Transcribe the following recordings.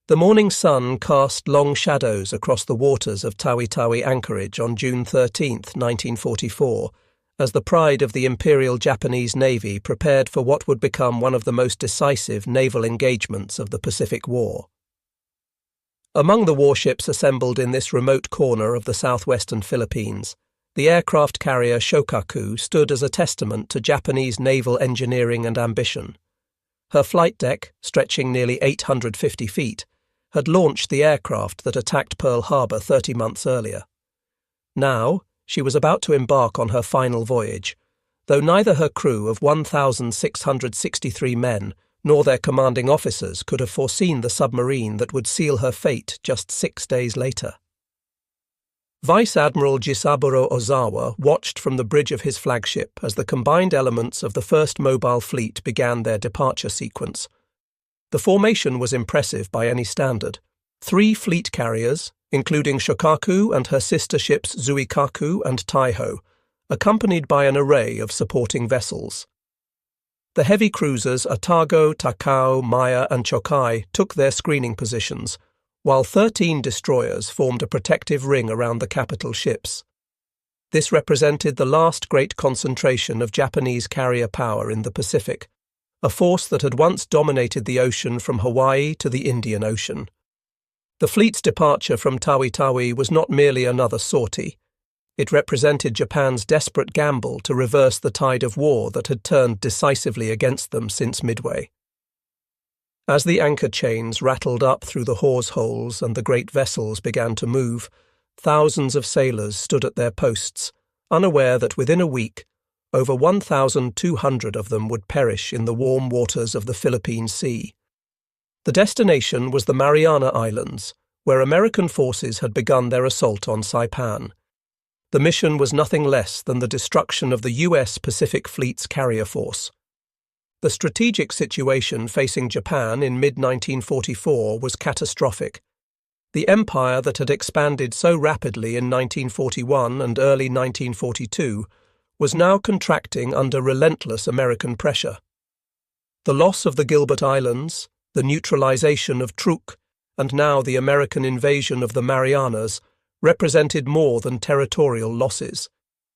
The morning sun cast long shadows across the waters of Tawi-Tawi anchorage on June 13, 1944, as the pride of the Imperial Japanese Navy prepared for what would become one of the most decisive naval engagements of the Pacific War. Among the warships assembled in this remote corner of the southwestern Philippines, the aircraft carrier Shokaku stood as a testament to Japanese naval engineering and ambition. Her flight deck, stretching nearly 850 feet, had launched the aircraft that attacked Pearl Harbor 30 months earlier. Now, she was about to embark on her final voyage, though neither her crew of 1,663 men nor their commanding officers could have foreseen the submarine that would seal her fate just 6 days later. Vice Admiral Jisaburo Ozawa watched from the bridge of his flagship as the combined elements of the first mobile fleet began their departure sequence. The formation was impressive by any standard. 3 fleet carriers, including Shokaku and her sister ships Zuikaku and Taiho, accompanied by an array of supporting vessels. The heavy cruisers Atago, Takao, Maya and Chokai took their screening positions, while 13 destroyers formed a protective ring around the capital ships. This represented the last great concentration of Japanese carrier power in the Pacific, a force that had once dominated the ocean from Hawaii to the Indian Ocean. The fleet's departure from Tawi-Tawi was not merely another sortie. It represented Japan's desperate gamble to reverse the tide of war that had turned decisively against them since Midway. As the anchor chains rattled up through the hawse holes and the great vessels began to move, thousands of sailors stood at their posts, unaware that within a week, over 1,200 of them would perish in the warm waters of the Philippine Sea. The destination was the Mariana Islands, where American forces had begun their assault on Saipan. The mission was nothing less than the destruction of the U.S. Pacific Fleet's carrier force. The strategic situation facing Japan in mid-1944 was catastrophic. The empire that had expanded so rapidly in 1941 and early 1942 was now contracting under relentless American pressure. The loss of the Gilbert Islands, the neutralization of Truk, and now the American invasion of the Marianas represented more than territorial losses.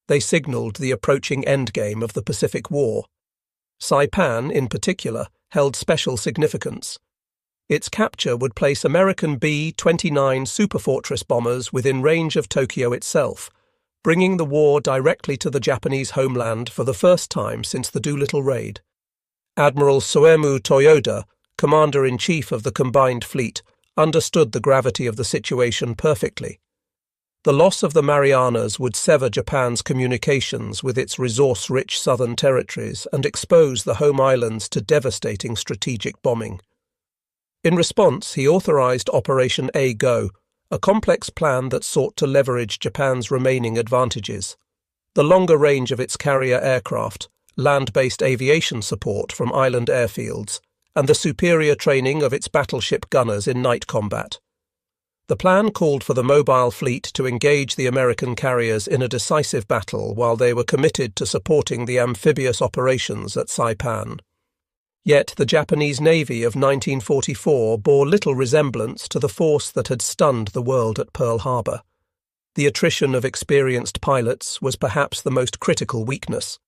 They signaled the approaching endgame of the Pacific War. Saipan, in particular, held special significance. Its capture would place American B-29 Superfortress bombers within range of Tokyo itself, bringing the war directly to the Japanese homeland for the first time since the Doolittle Raid. Admiral Soemu Toyoda, Commander-in-Chief of the combined fleet, understood the gravity of the situation perfectly. The loss of the Marianas would sever Japan's communications with its resource-rich southern territories and expose the home islands to devastating strategic bombing. In response, he authorized Operation A-Go, a complex plan that sought to leverage Japan's remaining advantages. The longer range of its carrier aircraft, land-based aviation support from island airfields, and the superior training of its battleship gunners in night combat. The plan called for the mobile fleet to engage the American carriers in a decisive battle while they were committed to supporting the amphibious operations at Saipan. Yet the Japanese Navy of 1944 bore little resemblance to the force that had stunned the world at Pearl Harbor. The attrition of experienced pilots was perhaps the most critical weakness.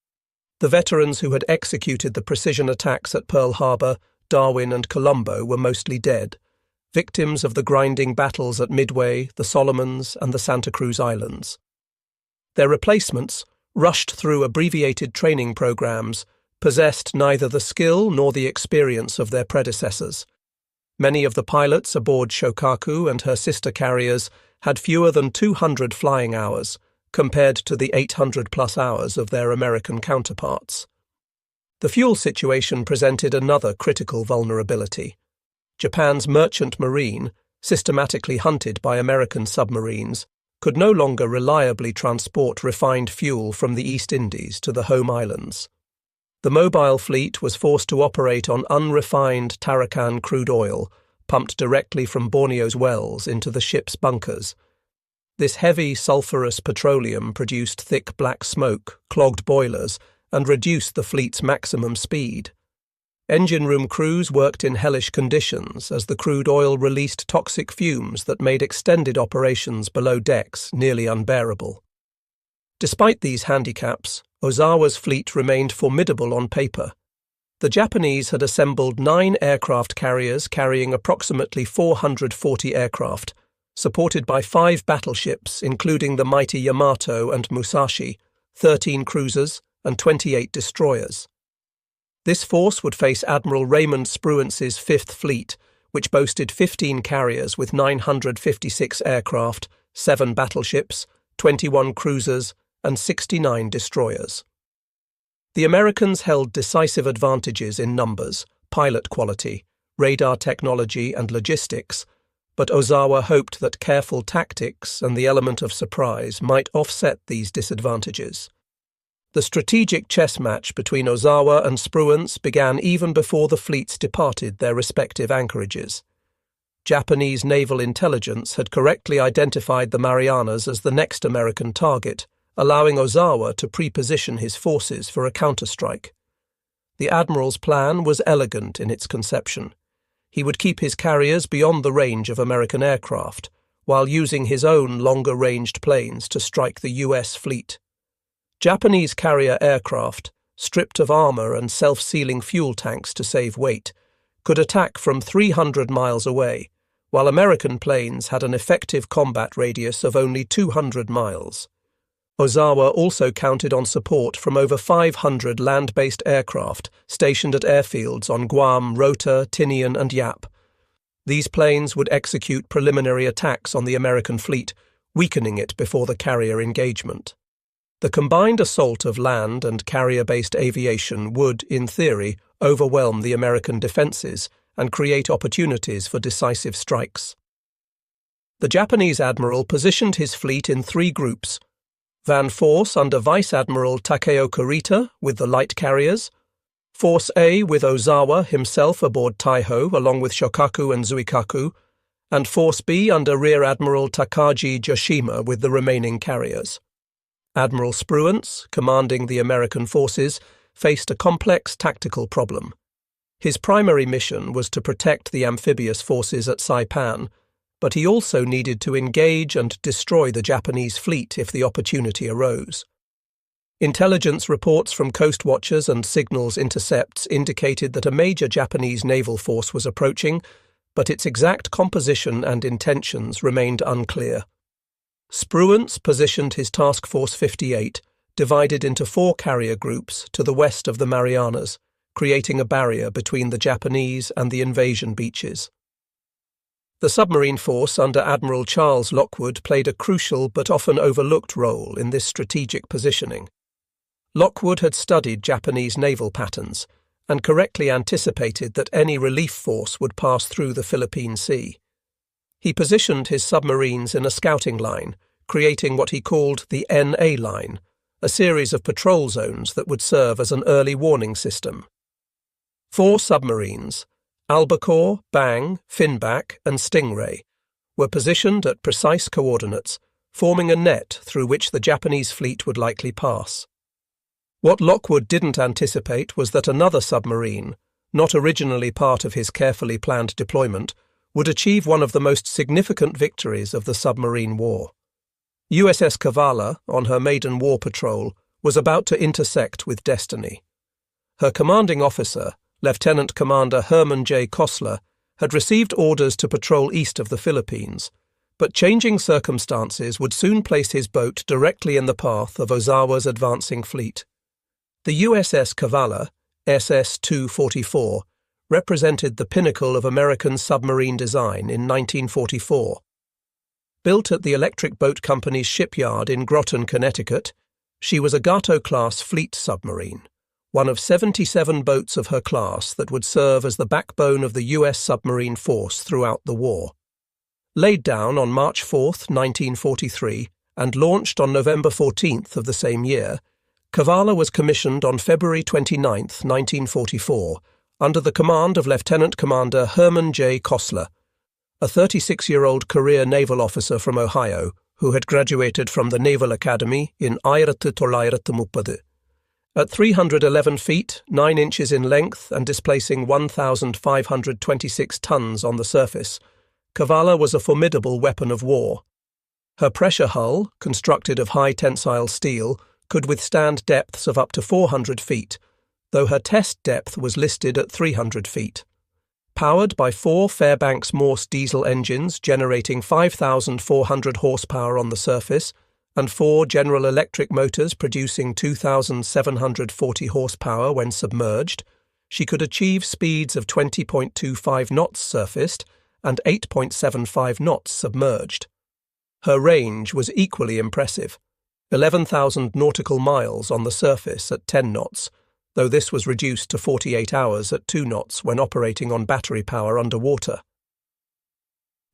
The veterans who had executed the precision attacks at Pearl Harbor, Darwin and Colombo were mostly dead, victims of the grinding battles at Midway, the Solomons, and the Santa Cruz Islands. Their replacements, rushed through abbreviated training programs, possessed neither the skill nor the experience of their predecessors. Many of the pilots aboard Shokaku and her sister carriers had fewer than 200 flying hours, compared to the 800-plus hours of their American counterparts. The fuel situation presented another critical vulnerability. Japan's merchant marine, systematically hunted by American submarines, could no longer reliably transport refined fuel from the East Indies to the home islands. The mobile fleet was forced to operate on unrefined Tarakan crude oil, pumped directly from Borneo's wells into the ship's bunkers. This heavy sulphurous petroleum produced thick black smoke, clogged boilers, and reduced the fleet's maximum speed. Engine room crews worked in hellish conditions as the crude oil released toxic fumes that made extended operations below decks nearly unbearable. Despite these handicaps, Ozawa's fleet remained formidable on paper. The Japanese had assembled 9 aircraft carriers carrying approximately 440 aircraft, supported by 5 battleships including the mighty Yamato and Musashi, 13 cruisers, and 28 destroyers. This force would face Admiral Raymond Spruance's 5th Fleet, which boasted 15 carriers with 956 aircraft, 7 battleships, 21 cruisers, and 69 destroyers. The Americans held decisive advantages in numbers, pilot quality, radar technology, and logistics, but Ozawa hoped that careful tactics and the element of surprise might offset these disadvantages. The strategic chess match between Ozawa and Spruance began even before the fleets departed their respective anchorages. Japanese naval intelligence had correctly identified the Marianas as the next American target, allowing Ozawa to pre-position his forces for a counterstrike. The admiral's plan was elegant in its conception. He would keep his carriers beyond the range of American aircraft, while using his own longer-ranged planes to strike the U.S. fleet. Japanese carrier aircraft, stripped of armor and self-sealing fuel tanks to save weight, could attack from 300 miles away, while American planes had an effective combat radius of only 200 miles. Ozawa also counted on support from over 500 land-based aircraft stationed at airfields on Guam, Rota, Tinian, and Yap. These planes would execute preliminary attacks on the American fleet, weakening it before the carrier engagement. The combined assault of land and carrier-based aviation would, in theory, overwhelm the American defenses and create opportunities for decisive strikes. The Japanese admiral positioned his fleet in 3 groups: Van Force under Vice Admiral Takeo Kurita with the light carriers, Force A with Ozawa himself aboard Taiho along with Shokaku and Zuikaku, and Force B under Rear Admiral Takagi Joshima with the remaining carriers. Admiral Spruance, commanding the American forces, faced a complex tactical problem. His primary mission was to protect the amphibious forces at Saipan, but he also needed to engage and destroy the Japanese fleet if the opportunity arose. Intelligence reports from coast watchers and signals intercepts indicated that a major Japanese naval force was approaching, but its exact composition and intentions remained unclear. Spruance positioned his Task Force 58, divided into 4 carrier groups, to the west of the Marianas, creating a barrier between the Japanese and the invasion beaches. The submarine force under Admiral Charles Lockwood played a crucial but often overlooked role in this strategic positioning. Lockwood had studied Japanese naval patterns and correctly anticipated that any relief force would pass through the Philippine Sea. He positioned his submarines in a scouting line, creating what he called the NA line, a series of patrol zones that would serve as an early warning system. 4 submarines, Albacore, Bang, Finback, and Stingray, were positioned at precise coordinates, forming a net through which the Japanese fleet would likely pass. What Lockwood didn't anticipate was that another submarine, not originally part of his carefully planned deployment, would achieve one of the most significant victories of the submarine war. USS Cavalla, on her maiden war patrol, was about to intersect with destiny. Her commanding officer, Lieutenant Commander Herman Kossler, had received orders to patrol east of the Philippines, but changing circumstances would soon place his boat directly in the path of Ozawa's advancing fleet. The USS Cavalla, SS-244, represented the pinnacle of American submarine design in 1944. Built at the Electric Boat Company's shipyard in Groton, Connecticut, she was a Gato-class fleet submarine, one of 77 boats of her class that would serve as the backbone of the U.S. submarine force throughout the war. Laid down on March 4, 1943, and launched on November 14 of the same year, Cavalla was commissioned on February 29, 1944, under the command of Lieutenant Commander Herman Kossler, a 36-year-old career naval officer from Ohio who had graduated from the Naval Academy in 1930. At 311 feet, 9 inches in length and displacing 1,526 tons on the surface, Cavalla was a formidable weapon of war. Her pressure hull, constructed of high tensile steel, could withstand depths of up to 400 feet, though her test depth was listed at 300 feet. Powered by 4 Fairbanks Morse diesel engines generating 5,400 horsepower on the surface, and 4 General Electric motors producing 2,740 horsepower when submerged, she could achieve speeds of 20.25 knots surfaced and 8.75 knots submerged. Her range was equally impressive, 11,000 nautical miles on the surface at 10 knots, though this was reduced to 48 hours at 2 knots when operating on battery power underwater.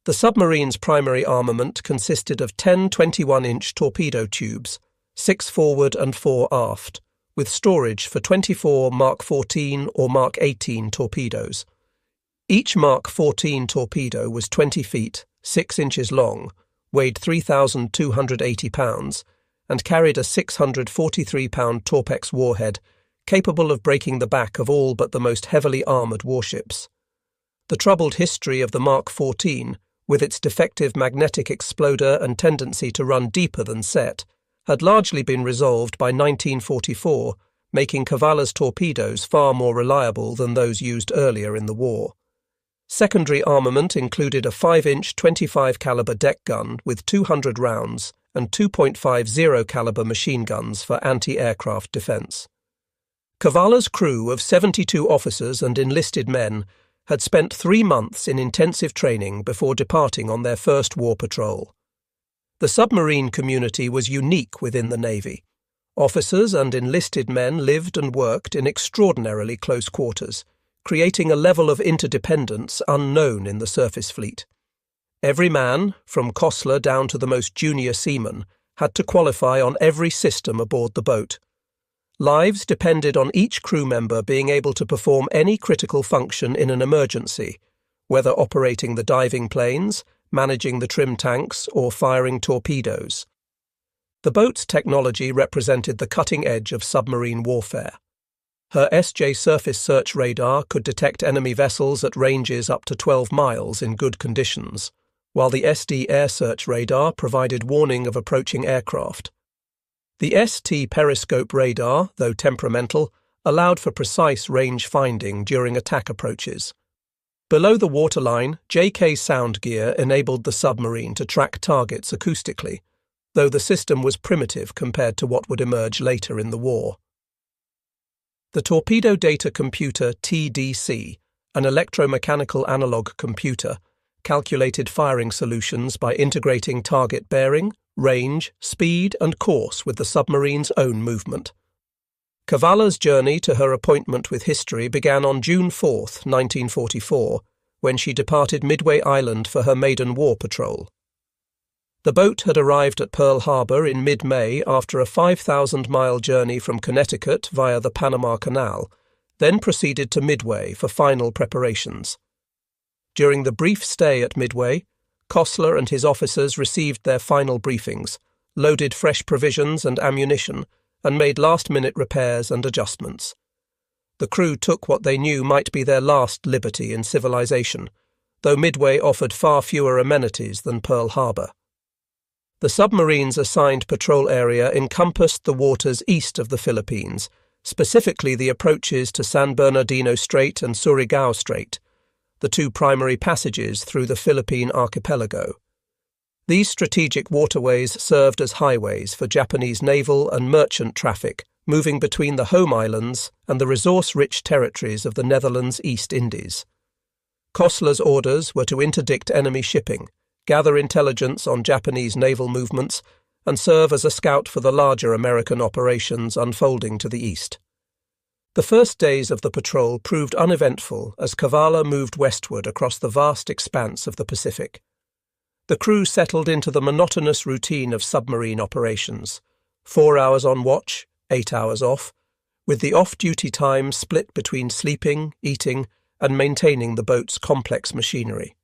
The submarine's primary armament consisted of 10 21-inch torpedo tubes, 6 forward and 4 aft, with storage for 24 Mark 14 or Mark 18 torpedoes. Each Mark 14 torpedo was 20 feet, 6 inches long, weighed 3,280 pounds, and carried a 643-pound Torpex warhead capable of breaking the back of all but the most heavily armoured warships. The troubled history of the Mark 14, with its defective magnetic exploder and tendency to run deeper than set, had largely been resolved by 1944, making Cavalla's torpedoes far more reliable than those used earlier in the war. Secondary armament included a 5-inch 25 caliber deck gun with 200 rounds and 2.50 caliber machine guns for anti-aircraft defence. Cavalla's crew of 72 officers and enlisted men had spent 3 months in intensive training before departing on their first war patrol. The submarine community was unique within the Navy. Officers and enlisted men lived and worked in extraordinarily close quarters, creating a level of interdependence unknown in the surface fleet. Every man, from Kossler down to the most junior seaman, had to qualify on every system aboard the boat. Lives depended on each crew member being able to perform any critical function in an emergency, whether operating the diving planes, managing the trim tanks, or firing torpedoes. The boat's technology represented the cutting edge of submarine warfare. Her SJ surface search radar could detect enemy vessels at ranges up to 12 miles in good conditions, while the SD air search radar provided warning of approaching aircraft. The ST periscope radar, though temperamental, allowed for precise range finding during attack approaches. Below the waterline, JK sound gear enabled the submarine to track targets acoustically, though the system was primitive compared to what would emerge later in the war. The Torpedo Data Computer TDC, an electromechanical analog computer, calculated firing solutions by integrating target bearing, range, speed, and course with the submarine's own movement. Cavalla's journey to her appointment with history began on June 4, 1944, when she departed Midway Island for her maiden war patrol. The boat had arrived at Pearl Harbor in mid-May after a 5,000-mile journey from Connecticut via the Panama Canal, then proceeded to Midway for final preparations. During the brief stay at Midway, Kossler and his officers received their final briefings, loaded fresh provisions and ammunition, and made last-minute repairs and adjustments. The crew took what they knew might be their last liberty in civilization, though Midway offered far fewer amenities than Pearl Harbor. The submarine's assigned patrol area encompassed the waters east of the Philippines, specifically the approaches to San Bernardino Strait and Surigao Strait, the 2 primary passages through the Philippine archipelago. These strategic waterways served as highways for Japanese naval and merchant traffic moving between the home islands and the resource-rich territories of the Netherlands East Indies. Kossler's orders were to interdict enemy shipping, gather intelligence on Japanese naval movements, and serve as a scout for the larger American operations unfolding to the east. The first days of the patrol proved uneventful as Cavalla moved westward across the vast expanse of the Pacific. The crew settled into the monotonous routine of submarine operations, 4 hours on watch, 8 hours off, with the off-duty time split between sleeping, eating, and maintaining the boat's complex machinery.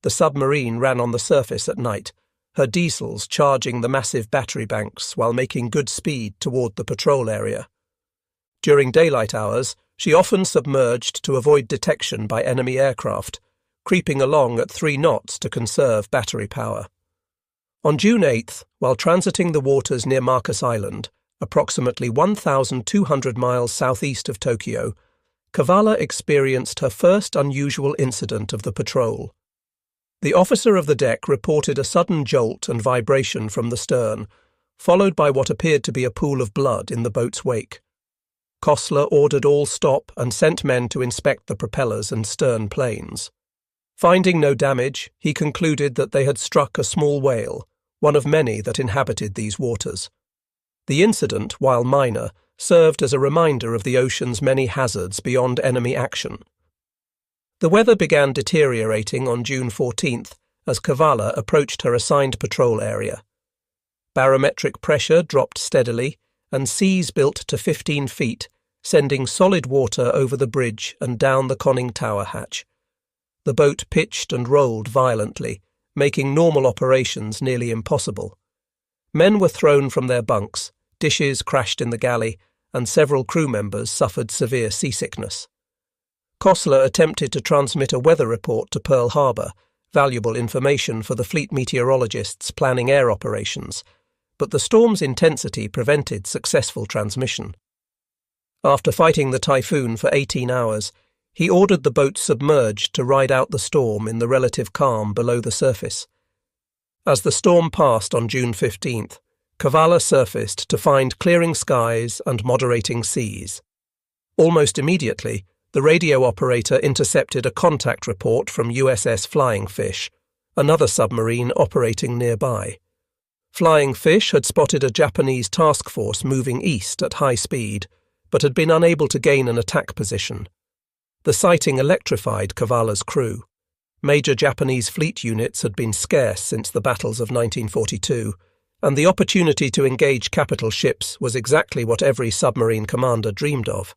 The submarine ran on the surface at night, her diesels charging the massive battery banks while making good speed toward the patrol area. During daylight hours, she often submerged to avoid detection by enemy aircraft, creeping along at 3 knots to conserve battery power. On June 8th, while transiting the waters near Marcus Island, approximately 1,200 miles southeast of Tokyo, Cavalla experienced her first unusual incident of the patrol. The officer of the deck reported a sudden jolt and vibration from the stern, followed by what appeared to be a pool of blood in the boat's wake. Kossler ordered all stop and sent men to inspect the propellers and stern planes. Finding no damage, he concluded that they had struck a small whale, one of many that inhabited these waters. The incident, while minor, served as a reminder of the ocean's many hazards beyond enemy action. The weather began deteriorating on June 14th as Cavalla approached her assigned patrol area. Barometric pressure dropped steadily, and seas built to 15 feet, sending solid water over the bridge and down the conning tower hatch. The boat pitched and rolled violently, making normal operations nearly impossible. Men were thrown from their bunks, dishes crashed in the galley, and several crew members suffered severe seasickness. Kossler attempted to transmit a weather report to Pearl Harbor, valuable information for the fleet meteorologists planning air operations, but the storm's intensity prevented successful transmission. After fighting the typhoon for 18 hours, he ordered the boat submerged to ride out the storm in the relative calm below the surface. As the storm passed on June 15th, Cavalla surfaced to find clearing skies and moderating seas. Almost immediately, the radio operator intercepted a contact report from USS Flying Fish, another submarine operating nearby. Flying Fish had spotted a Japanese task force moving east at high speed, but had been unable to gain an attack position. The sighting electrified Cavalla's crew. Major Japanese fleet units had been scarce since the battles of 1942, and the opportunity to engage capital ships was exactly what every submarine commander dreamed of.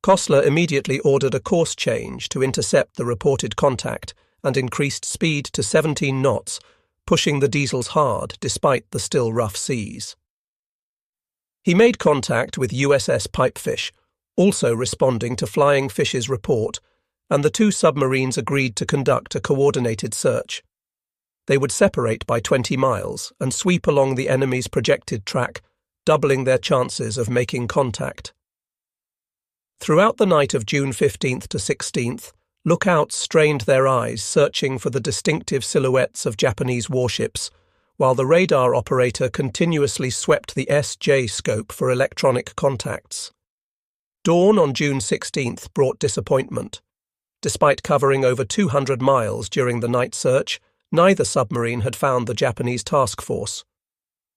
Kossler immediately ordered a course change to intercept the reported contact and increased speed to 17 knots, pushing the diesels hard despite the still rough seas. He made contact with USS Pipefish, also responding to Flying Fish's report, and the 2 submarines agreed to conduct a coordinated search. They would separate by 20 miles and sweep along the enemy's projected track, doubling their chances of making contact. Throughout the night of June 15th to 16th, lookouts strained their eyes searching for the distinctive silhouettes of Japanese warships, while the radar operator continuously swept the SJ scope for electronic contacts. Dawn on June 16th brought disappointment. Despite covering over 200 miles during the night search, neither submarine had found the Japanese task force.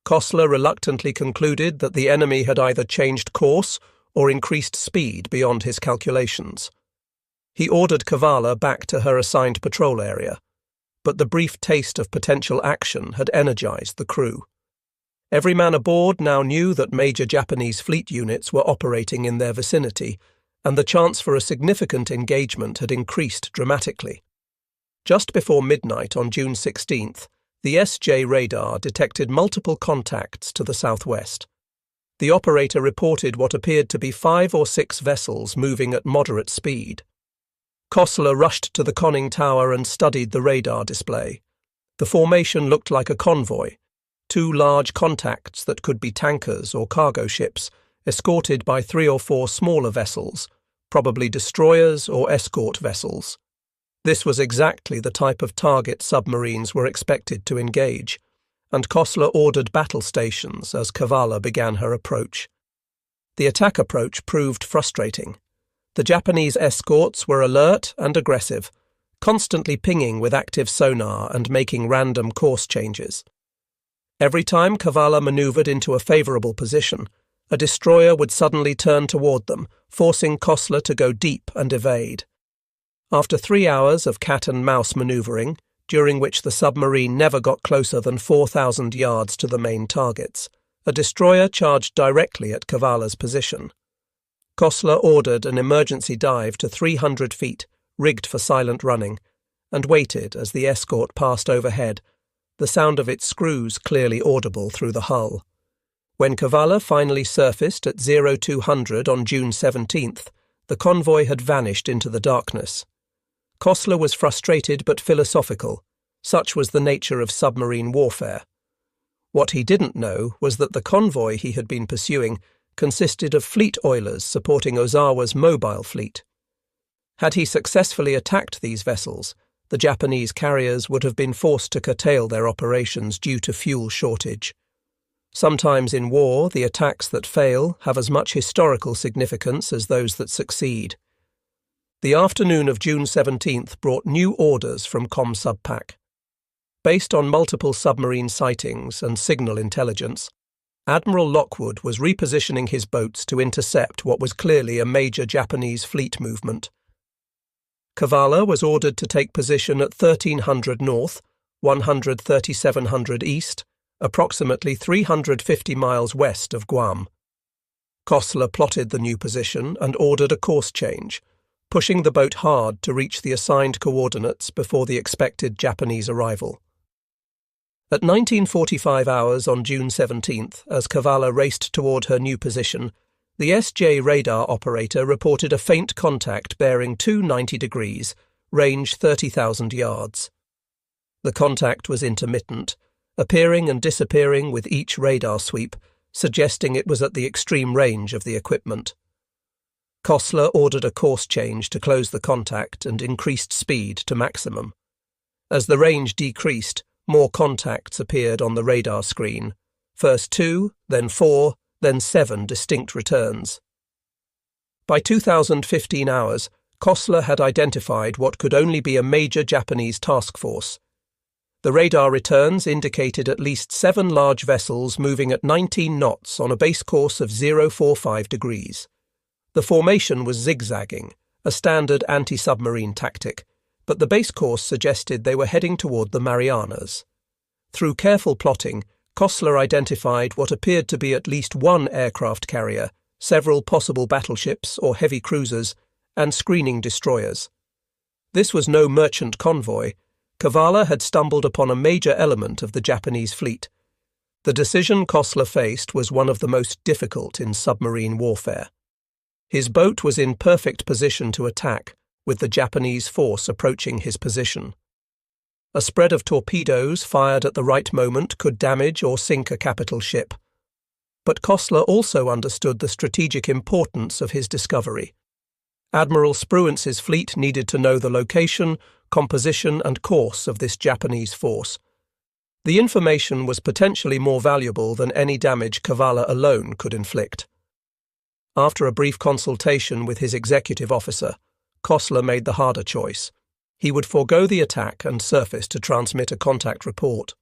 Kossler reluctantly concluded that the enemy had either changed course or increased speed beyond his calculations. He ordered Cavalla back to her assigned patrol area, but the brief taste of potential action had energized the crew. Every man aboard now knew that major Japanese fleet units were operating in their vicinity, and the chance for a significant engagement had increased dramatically. Just before midnight on June 16th, the SJ radar detected multiple contacts to the southwest. The operator reported what appeared to be 5 or 6 vessels moving at moderate speed. Kossler rushed to the conning tower and studied the radar display. The formation looked like a convoy, 2 large contacts that could be tankers or cargo ships, escorted by 3 or 4 smaller vessels, probably destroyers or escort vessels. This was exactly the type of target submarines were expected to engage, and Kossler ordered battle stations as Cavalla began her approach. The attack approach proved frustrating. The Japanese escorts were alert and aggressive, constantly pinging with active sonar and making random course changes. Every time Cavalla maneuvered into a favorable position, a destroyer would suddenly turn toward them, forcing Kossler to go deep and evade. After 3 hours of cat-and-mouse maneuvering, during which the submarine never got closer than 4,000 yards to the main targets, a destroyer charged directly at Cavalla's position. Kossler ordered an emergency dive to 300 feet, rigged for silent running, and waited as the escort passed overhead, the sound of its screws clearly audible through the hull. When Cavalla finally surfaced at 0200 on June 17th, the convoy had vanished into the darkness. Kossler was frustrated but philosophical. Such was the nature of submarine warfare. What he didn't know was that the convoy he had been pursuing consisted of fleet oilers supporting Ozawa's mobile fleet. Had he successfully attacked these vessels, the Japanese carriers would have been forced to curtail their operations due to fuel shortage. Sometimes in war, the attacks that fail have as much historical significance as those that succeed. The afternoon of June 17th brought new orders from ComSubPac. Based on multiple submarine sightings and signal intelligence, Admiral Lockwood was repositioning his boats to intercept what was clearly a major Japanese fleet movement. Cavalla was ordered to take position at 1300 north, 13700 east, approximately 350 miles west of Guam. Kossler plotted the new position and ordered a course change, pushing the boat hard to reach the assigned coordinates before the expected Japanese arrival. At 19:45 hours on June 17th, as Cavalla raced toward her new position, the SJ radar operator reported a faint contact bearing 290 degrees, range 30,000 yards. The contact was intermittent, appearing and disappearing with each radar sweep, suggesting it was at the extreme range of the equipment. Kossler ordered a course change to close the contact and increased speed to maximum. As the range decreased, more contacts appeared on the radar screen. First 2, then 4, then 7 distinct returns. By 2015 hours, Kossler had identified what could only be a major Japanese task force. The radar returns indicated at least 7 large vessels moving at 19 knots on a base course of 045 degrees. The formation was zigzagging, a standard anti-submarine tactic, but the base course suggested they were heading toward the Marianas. Through careful plotting, Kossler identified what appeared to be at least one aircraft carrier, several possible battleships or heavy cruisers, and screening destroyers. This was no merchant convoy. Cavalla had stumbled upon a major element of the Japanese fleet. The decision Kossler faced was one of the most difficult in submarine warfare. His boat was in perfect position to attack, with the Japanese force approaching his position. A spread of torpedoes fired at the right moment could damage or sink a capital ship. But Kossler also understood the strategic importance of his discovery. Admiral Spruance's fleet needed to know the location, composition and course of this Japanese force. The information was potentially more valuable than any damage Cavalla alone could inflict. After a brief consultation with his executive officer, Kossler made the harder choice. He would forego the attack and surface to transmit a contact report.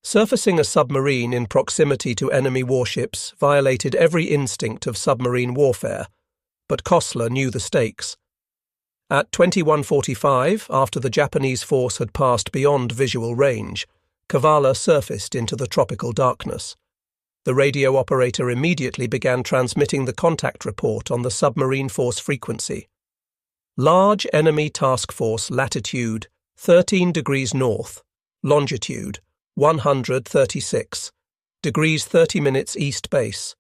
Surfacing a submarine in proximity to enemy warships violated every instinct of submarine warfare, but Kossler knew the stakes. At 21:45, after the Japanese force had passed beyond visual range, Cavalla surfaced into the tropical darkness. The radio operator immediately began transmitting the contact report on the submarine force frequency. Large enemy task force latitude 13 degrees north, longitude 136, degrees 30 minutes east base,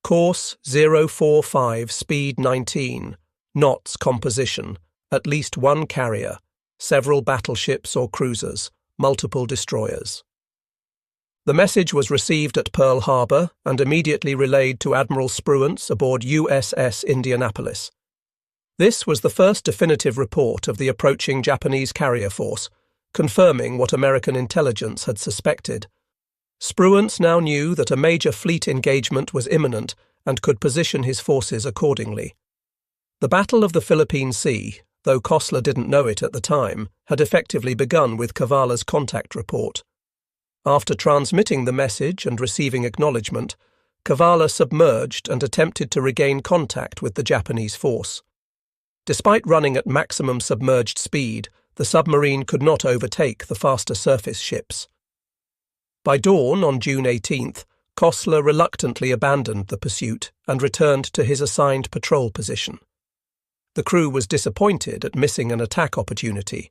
course 045, speed 19, knots composition, at least one carrier, several battleships or cruisers, multiple destroyers. The message was received at Pearl Harbor and immediately relayed to Admiral Spruance aboard USS Indianapolis. This was the first definitive report of the approaching Japanese carrier force, confirming what American intelligence had suspected. Spruance now knew that a major fleet engagement was imminent and could position his forces accordingly. The Battle of the Philippine Sea, though Kossler didn't know it at the time, had effectively begun with Cavalla's contact report. After transmitting the message and receiving acknowledgement, Cavalla submerged and attempted to regain contact with the Japanese force. Despite running at maximum submerged speed, the submarine could not overtake the faster surface ships. By dawn on June 18th, Kossler reluctantly abandoned the pursuit and returned to his assigned patrol position. The crew was disappointed at missing an attack opportunity,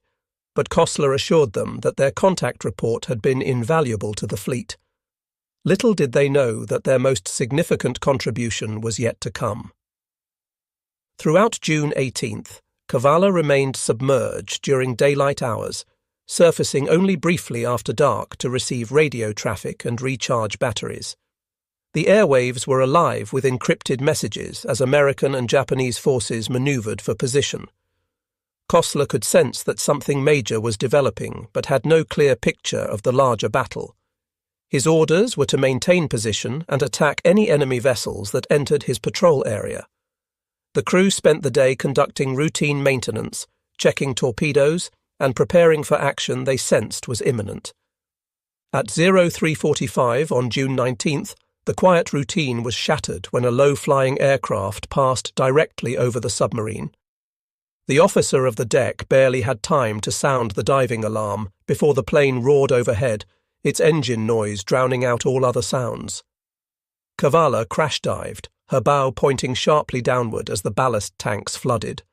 but Kossler assured them that their contact report had been invaluable to the fleet. Little did they know that their most significant contribution was yet to come. Throughout June 18th, Cavalla remained submerged during daylight hours, surfacing only briefly after dark to receive radio traffic and recharge batteries. The airwaves were alive with encrypted messages as American and Japanese forces maneuvered for position. Kossler could sense that something major was developing, but had no clear picture of the larger battle. His orders were to maintain position and attack any enemy vessels that entered his patrol area. The crew spent the day conducting routine maintenance, checking torpedoes, and preparing for action they sensed was imminent. At 03:45 on June 19th, the quiet routine was shattered when a low-flying aircraft passed directly over the submarine. The officer of the deck barely had time to sound the diving alarm before the plane roared overhead, its engine noise drowning out all other sounds. Cavalla crash-dived, her bow pointing sharply downward as the ballast tanks flooded.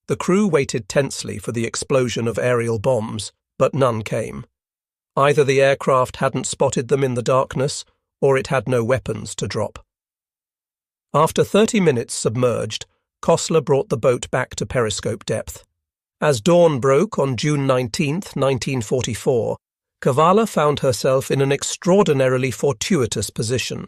The crew waited tensely for the explosion of aerial bombs, but none came. Either the aircraft hadn't spotted them in the darkness, or it had no weapons to drop. After 30 minutes submerged, Kossler brought the boat back to periscope depth. As dawn broke on June 19, 1944, Cavalla found herself in an extraordinarily fortuitous position.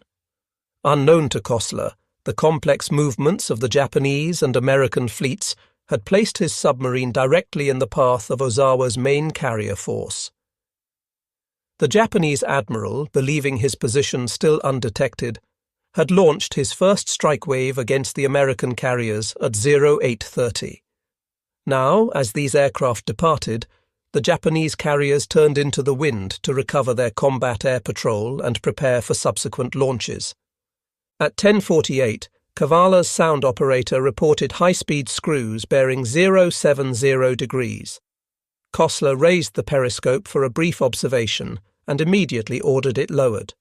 Unknown to Kossler, the complex movements of the Japanese and American fleets had placed his submarine directly in the path of Ozawa's main carrier force. The Japanese admiral, believing his position still undetected, had launched his first strike wave against the American carriers at 08:30. Now, as these aircraft departed, the Japanese carriers turned into the wind to recover their combat air patrol and prepare for subsequent launches. At 10:48, Cavalla's sound operator reported high-speed screws bearing 070 degrees. Kossler raised the periscope for a brief observation and immediately ordered it lowered.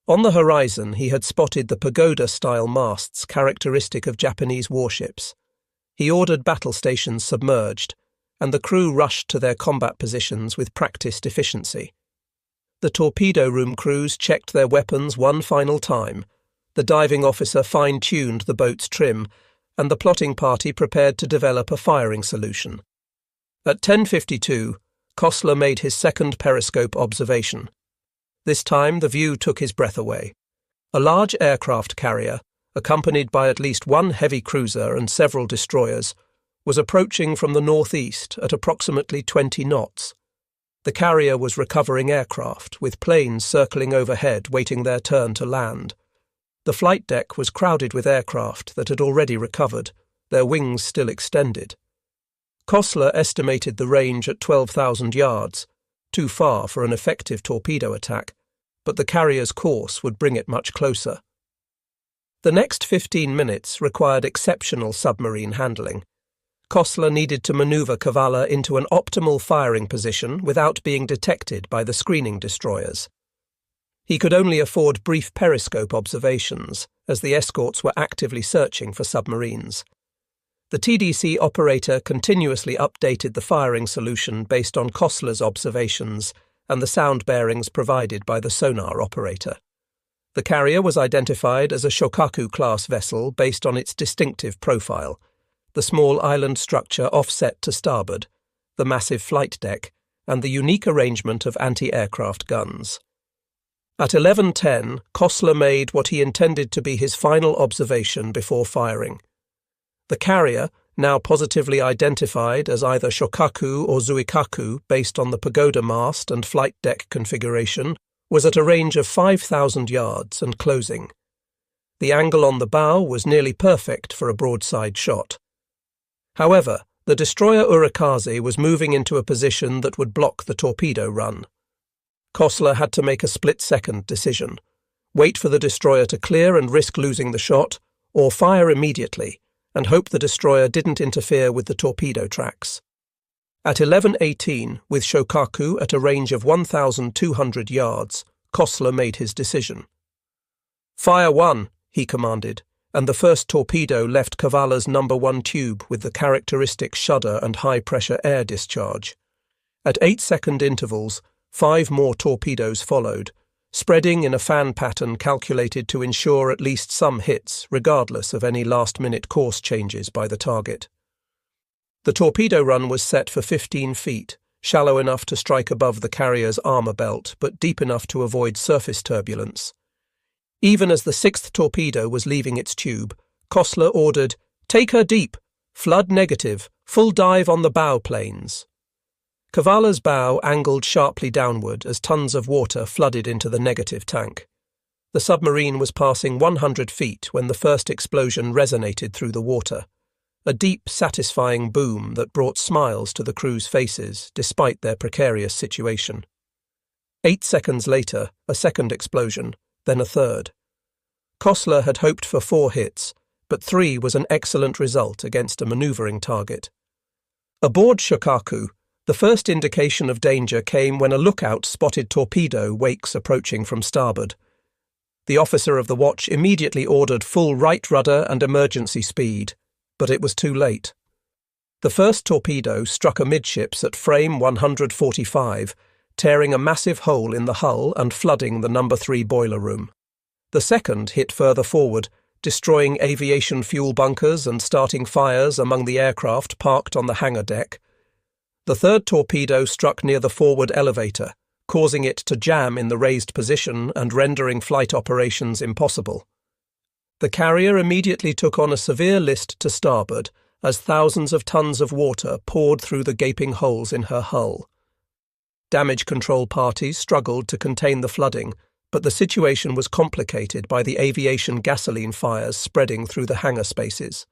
On the horizon he had spotted the pagoda-style masts characteristic of Japanese warships. He ordered battle stations submerged, and the crew rushed to their combat positions with practiced efficiency. The torpedo room crews checked their weapons one final time, the diving officer fine-tuned the boat's trim, and the plotting party prepared to develop a firing solution. At 10:52, Kossler made his second periscope observation. This time the view took his breath away. A large aircraft carrier, accompanied by at least one heavy cruiser and several destroyers, was approaching from the northeast at approximately 20 knots. The carrier was recovering aircraft, with planes circling overhead waiting their turn to land. The flight deck was crowded with aircraft that had already recovered, their wings still extended. Kossler estimated the range at 12,000 yards, too far for an effective torpedo attack, but the carrier's course would bring it much closer. The next 15 minutes required exceptional submarine handling. Kossler needed to maneuver Cavalla into an optimal firing position without being detected by the screening destroyers. He could only afford brief periscope observations, as the escorts were actively searching for submarines. The TDC operator continuously updated the firing solution based on Kossler's observations and the sound bearings provided by the sonar operator. The carrier was identified as a Shokaku-class vessel based on its distinctive profile, the small island structure offset to starboard, the massive flight deck, and the unique arrangement of anti-aircraft guns. At 11:10, Kossler made what he intended to be his final observation before firing. The carrier, now positively identified as either Shokaku or Zuikaku based on the pagoda mast and flight deck configuration, was at a range of 5,000 yards and closing. The angle on the bow was nearly perfect for a broadside shot. However, the destroyer Urikaze was moving into a position that would block the torpedo run. Kossler had to make a split-second decision: wait for the destroyer to clear and risk losing the shot, or fire immediately and hope the destroyer didn't interfere with the torpedo tracks. At 11:18, with Shokaku at a range of 1,200 yards, Kossler made his decision. "Fire one," he commanded, and the first torpedo left Cavalla's number 1 tube with the characteristic shudder and high-pressure air discharge. At 8-second intervals, 5 more torpedoes followed, spreading in a fan pattern calculated to ensure at least some hits, regardless of any last-minute course changes by the target. The torpedo run was set for 15 feet, shallow enough to strike above the carrier's armour belt, but deep enough to avoid surface turbulence. Even as the sixth torpedo was leaving its tube, Kossler ordered, "Take her deep, flood negative, full dive on the bow planes." Cavalla's bow angled sharply downward as tons of water flooded into the negative tank. The submarine was passing 100 feet when the first explosion resonated through the water, a deep, satisfying boom that brought smiles to the crew's faces despite their precarious situation. 8 seconds later, a second explosion, then a third. Kossler had hoped for 4 hits, but 3 was an excellent result against a manoeuvring target. Aboard Shokaku, the first indication of danger came when a lookout spotted torpedo wakes approaching from starboard. The officer of the watch immediately ordered full right rudder and emergency speed, but it was too late. The first torpedo struck amidships at frame 145, tearing a massive hole in the hull and flooding the No. 3 boiler room. The second hit further forward, destroying aviation fuel bunkers and starting fires among the aircraft parked on the hangar deck. The third torpedo struck near the forward elevator, causing it to jam in the raised position and rendering flight operations impossible. The carrier immediately took on a severe list to starboard as thousands of tons of water poured through the gaping holes in her hull. Damage control parties struggled to contain the flooding, but the situation was complicated by the aviation gasoline fires spreading through the hangar spaces.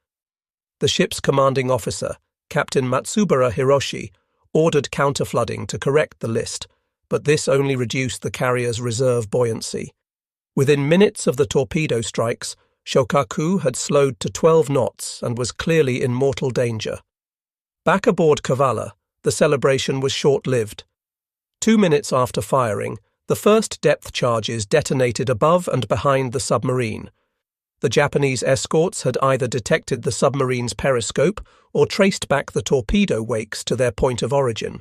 The ship's commanding officer, Captain Matsubara Hiroshi, ordered counterflooding to correct the list, but this only reduced the carrier's reserve buoyancy. Within minutes of the torpedo strikes, Shokaku had slowed to 12 knots and was clearly in mortal danger. Back aboard Cavalla, the celebration was short-lived. 2 minutes after firing, the first depth charges detonated above and behind the submarine. The Japanese escorts had either detected the submarine's periscope or traced back the torpedo wakes to their point of origin.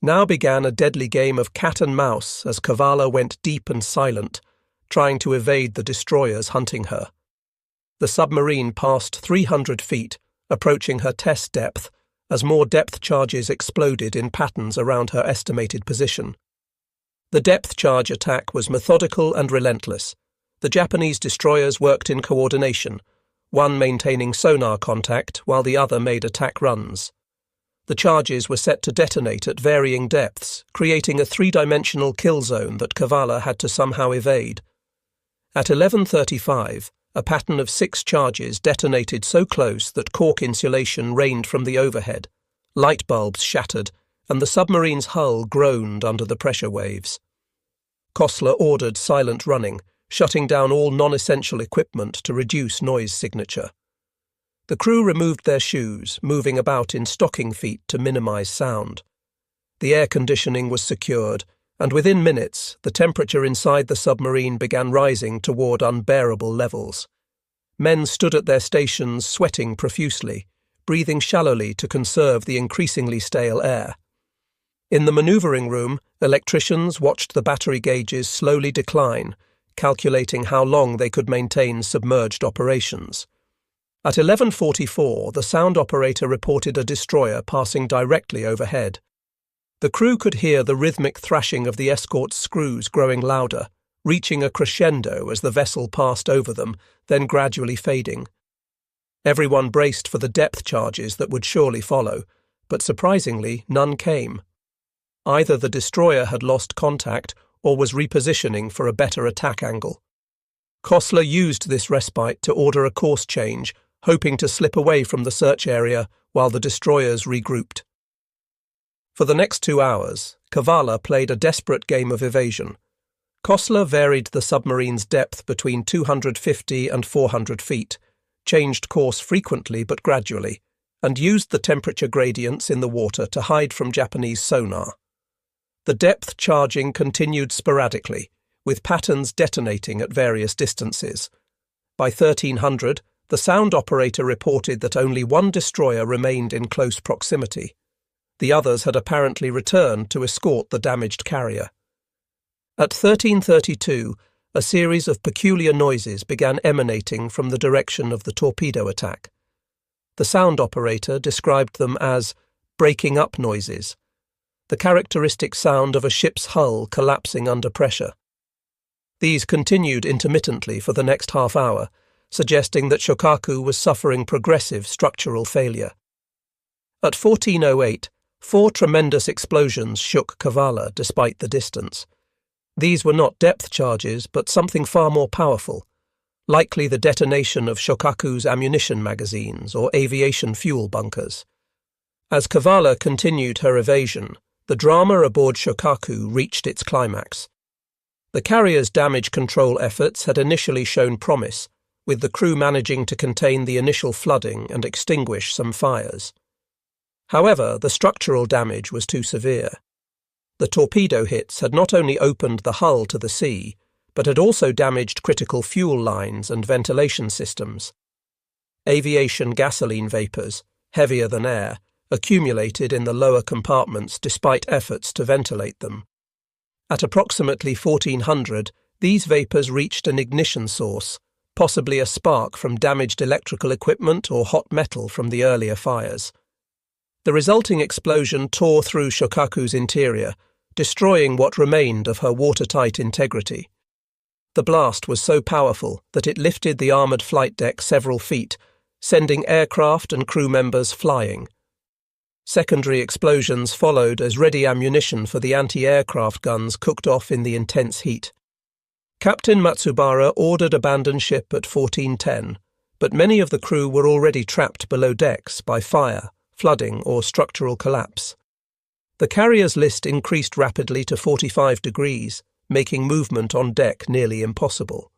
Now began a deadly game of cat and mouse as Cavalla went deep and silent, trying to evade the destroyers hunting her. The submarine passed 300 feet, approaching her test depth, as more depth charges exploded in patterns around her estimated position. The depth charge attack was methodical and relentless. The Japanese destroyers worked in coordination, one maintaining sonar contact while the other made attack runs. The charges were set to detonate at varying depths, creating a 3-dimensional kill zone that Cavalla had to somehow evade. At 11:35, a pattern of 6 charges detonated so close that cork insulation rained from the overhead, light bulbs shattered, and the submarine's hull groaned under the pressure waves. Kossler ordered silent running, shutting down all non-essential equipment to reduce noise signature. The crew removed their shoes, moving about in stocking feet to minimize sound. The air conditioning was secured, and within minutes, the temperature inside the submarine began rising toward unbearable levels. Men stood at their stations sweating profusely, breathing shallowly to conserve the increasingly stale air. In the manoeuvring room, electricians watched the battery gauges slowly decline, calculating how long they could maintain submerged operations. At 11:44, the sound operator reported a destroyer passing directly overhead. The crew could hear the rhythmic thrashing of the escort's screws growing louder, reaching a crescendo as the vessel passed over them, then gradually fading. Everyone braced for the depth charges that would surely follow, but surprisingly, none came. Either the destroyer had lost contact or was repositioning for a better attack angle. Kossler used this respite to order a course change, hoping to slip away from the search area while the destroyers regrouped. For the next 2 hours, Cavalla played a desperate game of evasion. Kossler varied the submarine's depth between 250 and 400 feet, changed course frequently but gradually, and used the temperature gradients in the water to hide from Japanese sonar. The depth charging continued sporadically, with patterns detonating at various distances. By 1300, the sound operator reported that only 1 destroyer remained in close proximity. The others had apparently returned to escort the damaged carrier. At 13:32, a series of peculiar noises began emanating from the direction of the torpedo attack. The sound operator described them as breaking up noises, the characteristic sound of a ship's hull collapsing under pressure. These continued intermittently for the next half hour, suggesting that Shokaku was suffering progressive structural failure. At 14:08, 4 tremendous explosions shook Cavalla despite the distance. These were not depth charges, but something far more powerful, likely the detonation of Shokaku's ammunition magazines or aviation fuel bunkers. As Cavalla continued her evasion, the drama aboard Shokaku reached its climax. The carrier's damage control efforts had initially shown promise, with the crew managing to contain the initial flooding and extinguish some fires. However, the structural damage was too severe. The torpedo hits had not only opened the hull to the sea, but had also damaged critical fuel lines and ventilation systems. Aviation gasoline vapours, heavier than air, accumulated in the lower compartments despite efforts to ventilate them. At approximately 1400, these vapours reached an ignition source, possibly a spark from damaged electrical equipment or hot metal from the earlier fires. The resulting explosion tore through Shokaku's interior, destroying what remained of her watertight integrity. The blast was so powerful that it lifted the armoured flight deck several feet, sending aircraft and crew members flying. Secondary explosions followed as ready ammunition for the anti-aircraft guns cooked off in the intense heat. Captain Matsubara ordered abandon ship at 14:10, but many of the crew were already trapped below decks by fire, flooding or structural collapse. The carrier's list increased rapidly to 45 degrees, making movement on deck nearly impossible.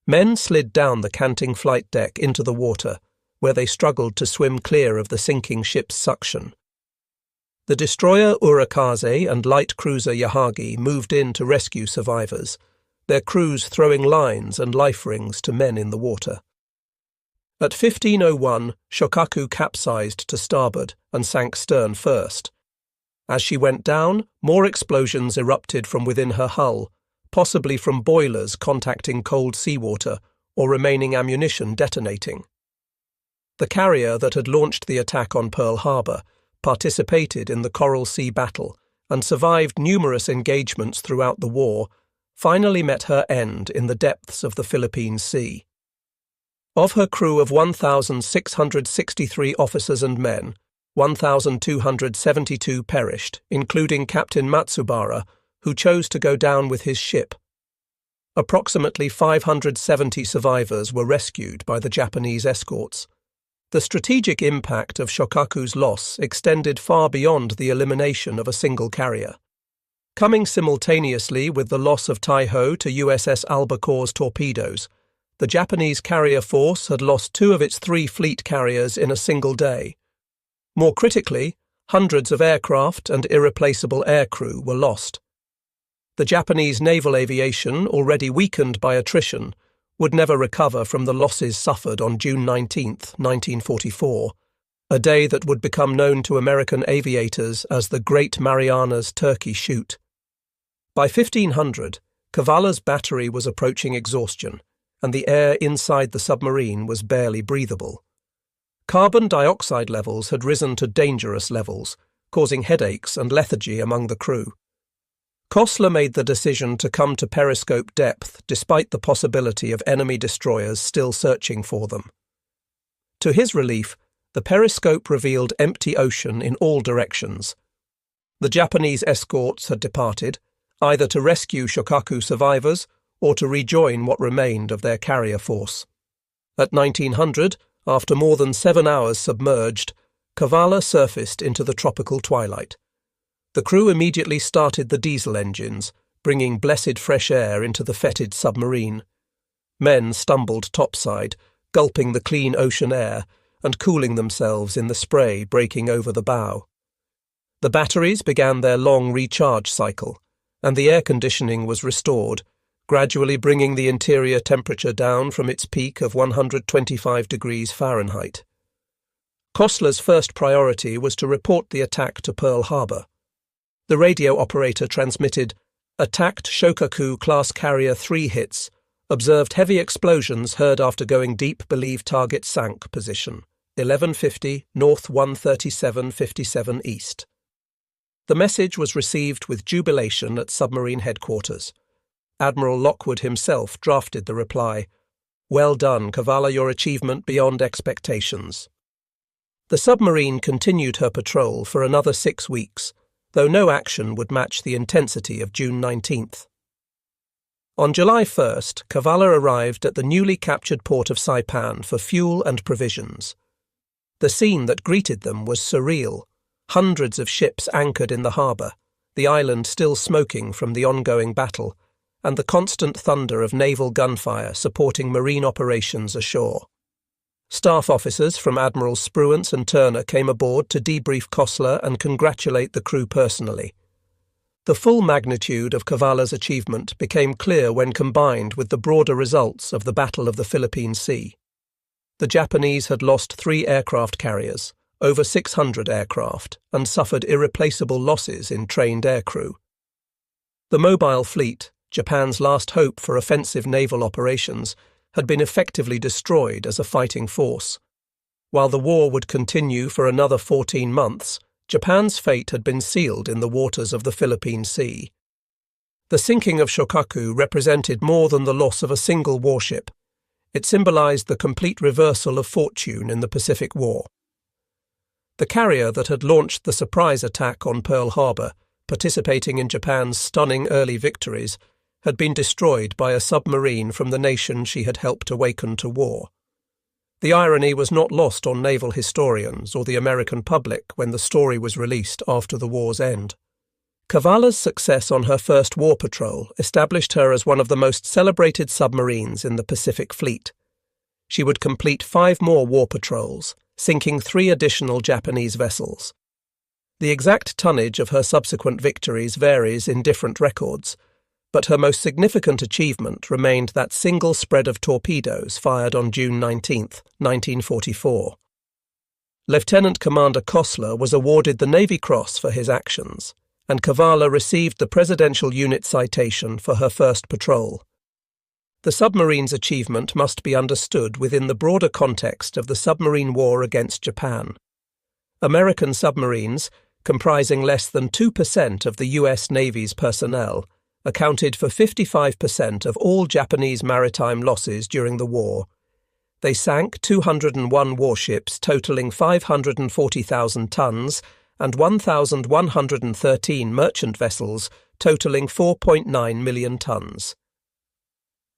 Men slid down the canting flight deck into the water, where they struggled to swim clear of the sinking ship's suction. The destroyer Urakaze and light cruiser Yahagi moved in to rescue survivors, their crews throwing lines and life rings to men in the water. At 15:01, Shokaku capsized to starboard and sank stern first. As she went down, more explosions erupted from within her hull, possibly from boilers contacting cold seawater or remaining ammunition detonating. The carrier that had launched the attack on Pearl Harbor participated in the Coral Sea battle and survived numerous engagements throughout the war, finally met her end in the depths of the Philippine Sea. Of her crew of 1,663 officers and men, 1,272 perished, including Captain Matsubara, who chose to go down with his ship. Approximately 570 survivors were rescued by the Japanese escorts. The strategic impact of Shokaku's loss extended far beyond the elimination of a single carrier. Coming simultaneously with the loss of Taiho to USS Albacore's torpedoes, the Japanese carrier force had lost 2 of its 3 fleet carriers in a single day. More critically, hundreds of aircraft and irreplaceable aircrew were lost. The Japanese naval aviation, already weakened by attrition, would never recover from the losses suffered on June 19, 1944, a day that would become known to American aviators as the Great Marianas Turkey Shoot. By 1500, Cavalla's battery was approaching exhaustion, and the air inside the submarine was barely breathable. Carbon dioxide levels had risen to dangerous levels, causing headaches and lethargy among the crew. Kossler made the decision to come to periscope depth despite the possibility of enemy destroyers still searching for them. To his relief, the periscope revealed empty ocean in all directions. The Japanese escorts had departed, either to rescue Shokaku survivors or to rejoin what remained of their carrier force. At 1900, after more than 7 hours submerged, Cavalla surfaced into the tropical twilight. The crew immediately started the diesel engines, bringing blessed fresh air into the fetid submarine. Men stumbled topside, gulping the clean ocean air and cooling themselves in the spray breaking over the bow. The batteries began their long recharge cycle, and the air conditioning was restored, gradually bringing the interior temperature down from its peak of 125 degrees Fahrenheit. Kossler's first priority was to report the attack to Pearl Harbor. The radio operator transmitted, attacked Shokaku-class carrier 3 hits, observed heavy explosions heard after going deep, believe target sank position, 1150 North 13757 East. The message was received with jubilation at submarine headquarters. Admiral Lockwood himself drafted the reply, "Well done, Cavalla, your achievement beyond expectations." The submarine continued her patrol for another 6 weeks, though no action would match the intensity of June 19th. On July 1st, Cavalla arrived at the newly captured port of Saipan for fuel and provisions. The scene that greeted them was surreal. Hundreds of ships anchored in the harbour, the island still smoking from the ongoing battle, and the constant thunder of naval gunfire supporting marine operations ashore. Staff officers from Admirals Spruance and Turner came aboard to debrief Kossler and congratulate the crew personally. The full magnitude of Cavalla's achievement became clear when combined with the broader results of the Battle of the Philippine Sea. The Japanese had lost 3 aircraft carriers, over 600 aircraft, and suffered irreplaceable losses in trained aircrew. The mobile fleet, Japan's last hope for offensive naval operations, had been effectively destroyed as a fighting force. While the war would continue for another 14 months, Japan's fate had been sealed in the waters of the Philippine Sea. The sinking of Shokaku represented more than the loss of a single warship. It symbolized the complete reversal of fortune in the Pacific War. The carrier that had launched the surprise attack on Pearl Harbor, participating in Japan's stunning early victories, had been destroyed by a submarine from the nation she had helped awaken to war. The irony was not lost on naval historians or the American public when the story was released after the war's end. Cavalla's success on her first war patrol established her as one of the most celebrated submarines in the Pacific Fleet. She would complete 5 more war patrols, sinking 3 additional Japanese vessels. The exact tonnage of her subsequent victories varies in different records, but her most significant achievement remained that single spread of torpedoes fired on June 19, 1944. Lieutenant Commander Kossler was awarded the Navy Cross for his actions, and Cavalla received the Presidential Unit Citation for her first patrol. The submarine's achievement must be understood within the broader context of the submarine war against Japan. American submarines, comprising less than 2% of the U.S. Navy's personnel, accounted for 55% of all Japanese maritime losses during the war. They sank 201 warships totaling 540,000 tons and 1,113 merchant vessels totaling 4.9 million tons.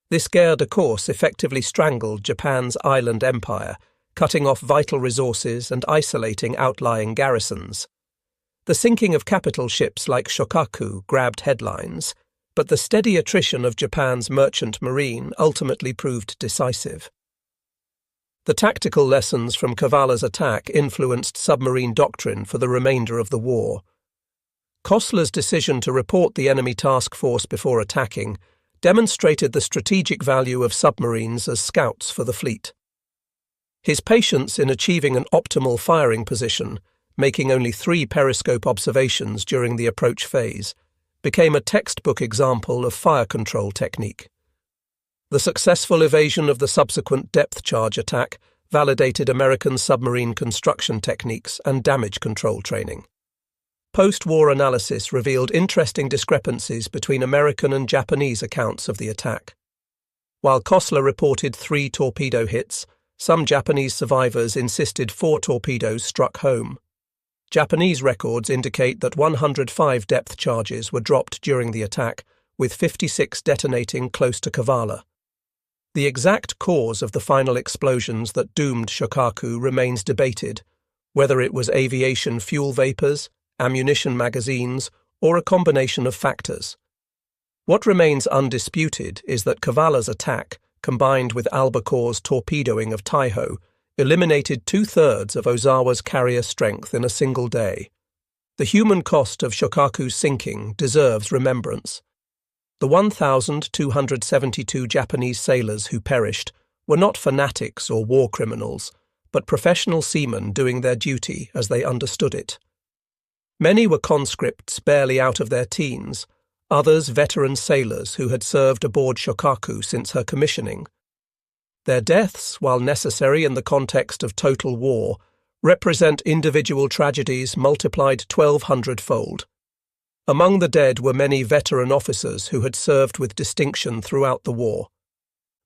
This guerre de course effectively strangled Japan's island empire, cutting off vital resources and isolating outlying garrisons. The sinking of capital ships like Shokaku grabbed headlines, but the steady attrition of Japan's merchant marine ultimately proved decisive. The tactical lessons from Cavalla's attack influenced submarine doctrine for the remainder of the war. Kossler's decision to report the enemy task force before attacking demonstrated the strategic value of submarines as scouts for the fleet. His patience in achieving an optimal firing position, making only 3 periscope observations during the approach phase, became a textbook example of fire control technique. The successful evasion of the subsequent depth charge attack validated American submarine construction techniques and damage control training. Post-war analysis revealed interesting discrepancies between American and Japanese accounts of the attack. While Kossler reported 3 torpedo hits, some Japanese survivors insisted 4 torpedoes struck home. Japanese records indicate that 105 depth charges were dropped during the attack, with 56 detonating close to Cavalla. The exact cause of the final explosions that doomed Shokaku remains debated, whether it was aviation fuel vapors, ammunition magazines, or a combination of factors. What remains undisputed is that Cavalla's attack, combined with Albacore's torpedoing of Taiho, eliminated 2/3 of Ozawa's carrier strength in a single day. The human cost of Shokaku's sinking deserves remembrance. The 1,272 Japanese sailors who perished were not fanatics or war criminals, but professional seamen doing their duty as they understood it. Many were conscripts barely out of their teens, others veteran sailors who had served aboard Shokaku since her commissioning. Their deaths, while necessary in the context of total war, represent individual tragedies multiplied 1,200-fold. Among the dead were many veteran officers who had served with distinction throughout the war.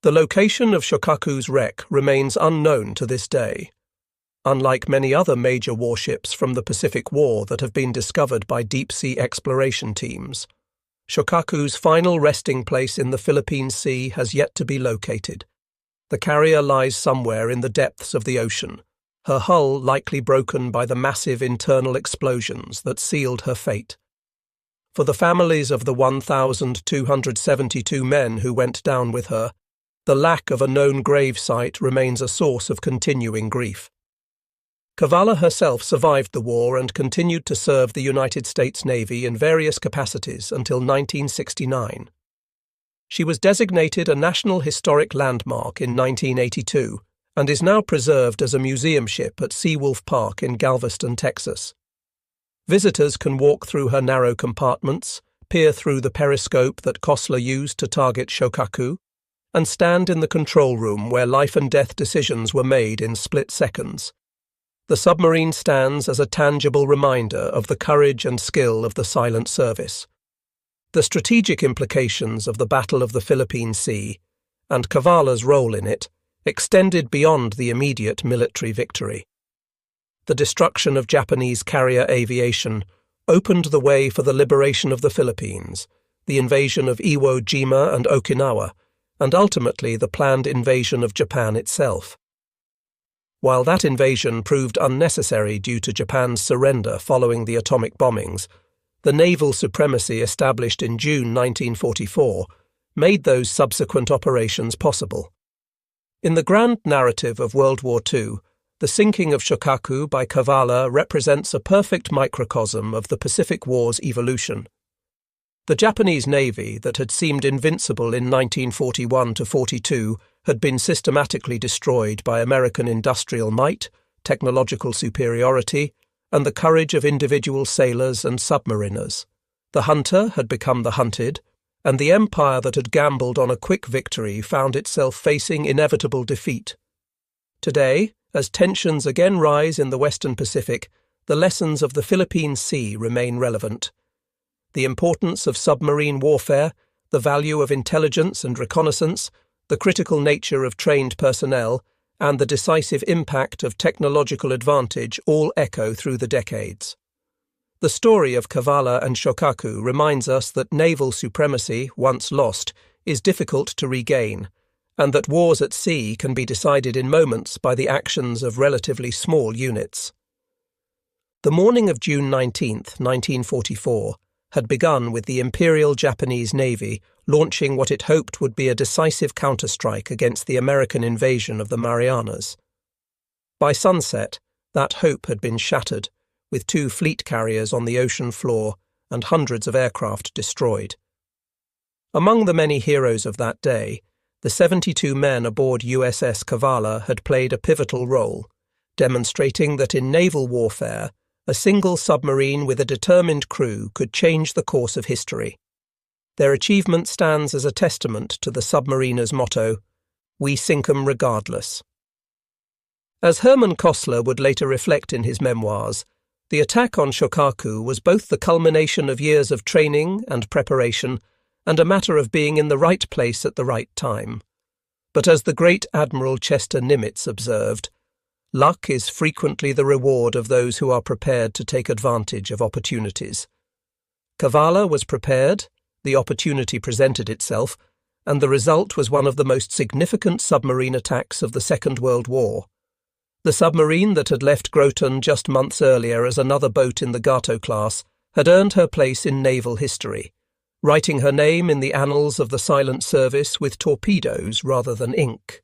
The location of Shokaku's wreck remains unknown to this day. Unlike many other major warships from the Pacific War that have been discovered by deep-sea exploration teams, Shokaku's final resting place in the Philippine Sea has yet to be located. The carrier lies somewhere in the depths of the ocean, her hull likely broken by the massive internal explosions that sealed her fate. For the families of the 1,272 men who went down with her, the lack of a known grave site remains a source of continuing grief. Cavalla herself survived the war and continued to serve the United States Navy in various capacities until 1969. She was designated a National Historic Landmark in 1982 and is now preserved as a museum ship at Seawolf Park in Galveston, Texas. Visitors can walk through her narrow compartments, peer through the periscope that Kossler used to target Shokaku, and stand in the control room where life-and-death decisions were made in split seconds. The submarine stands as a tangible reminder of the courage and skill of the silent service. The strategic implications of the Battle of the Philippine Sea, and Cavalla's role in it, extended beyond the immediate military victory. The destruction of Japanese carrier aviation opened the way for the liberation of the Philippines, the invasion of Iwo Jima and Okinawa, and ultimately the planned invasion of Japan itself. While that invasion proved unnecessary due to Japan's surrender following the atomic bombings, the naval supremacy established in June 1944 made those subsequent operations possible. In the grand narrative of World War II, the sinking of Shokaku by Cavalla represents a perfect microcosm of the Pacific War's evolution. The Japanese Navy, that had seemed invincible in 1941–42, had been systematically destroyed by American industrial might, technological superiority, and the courage of individual sailors and submariners. The hunter had become the hunted, and the empire that had gambled on a quick victory found itself facing inevitable defeat. Today, as tensions again rise in the Western Pacific, the lessons of the Philippine Sea remain relevant. The importance of submarine warfare, the value of intelligence and reconnaissance, the critical nature of trained personnel, and the decisive impact of technological advantage all echo through the decades. The story of Cavalla and Shokaku reminds us that naval supremacy, once lost, is difficult to regain, and that wars at sea can be decided in moments by the actions of relatively small units. The morning of June 19, 1944, had begun with the Imperial Japanese Navy launching what it hoped would be a decisive counterstrike against the American invasion of the Marianas. By sunset, that hope had been shattered, with 2 fleet carriers on the ocean floor and hundreds of aircraft destroyed. Among the many heroes of that day, the 72 men aboard USS Cavalla had played a pivotal role, demonstrating that in naval warfare, a single submarine with a determined crew could change the course of history. Their achievement stands as a testament to the submariners' motto, "We sink 'em regardless." As Herman Kossler would later reflect in his memoirs, the attack on Shokaku was both the culmination of years of training and preparation and a matter of being in the right place at the right time. But as the great Admiral Chester Nimitz observed, luck is frequently the reward of those who are prepared to take advantage of opportunities. Cavalla was prepared, the opportunity presented itself, and the result was one of the most significant submarine attacks of the Second World War. The submarine that had left Groton just months earlier as another boat in the Gato class had earned her place in naval history, writing her name in the annals of the silent service with torpedoes rather than ink.